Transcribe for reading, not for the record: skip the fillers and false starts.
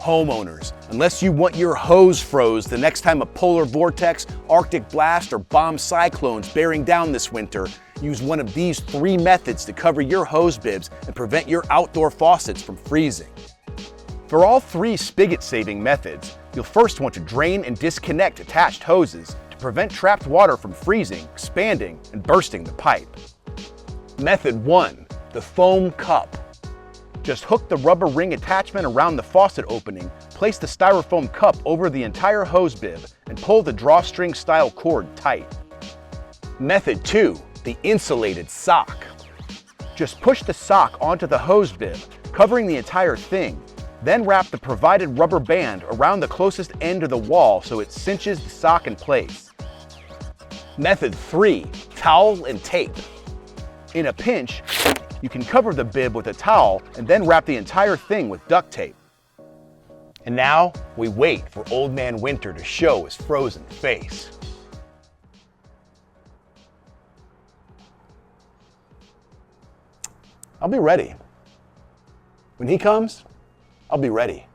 Homeowners, unless you want your hose froze the next time a polar vortex, Arctic blast, or bomb cyclone's bearing down this winter, use one of these 3 methods to cover your hose bibs and prevent your outdoor faucets from freezing. For all 3 spigot-saving methods, you'll first want to drain and disconnect attached hoses to prevent trapped water from freezing, expanding, and bursting the pipe. Method 1, the foam cup. Just hook the rubber ring attachment around the faucet opening, place the styrofoam cup over the entire hose bib, and pull the drawstring-style cord tight. Method 2, the insulated sock. Just push the sock onto the hose bib, covering the entire thing, then wrap the provided rubber band around the closest end of the wall so it cinches the sock in place. Method 3, towel and tape. In a pinch, you can cover the bib with a towel and then wrap the entire thing with duct tape. And now, we wait for Old Man Winter to show his frozen face. I'll be ready. When he comes, I'll be ready.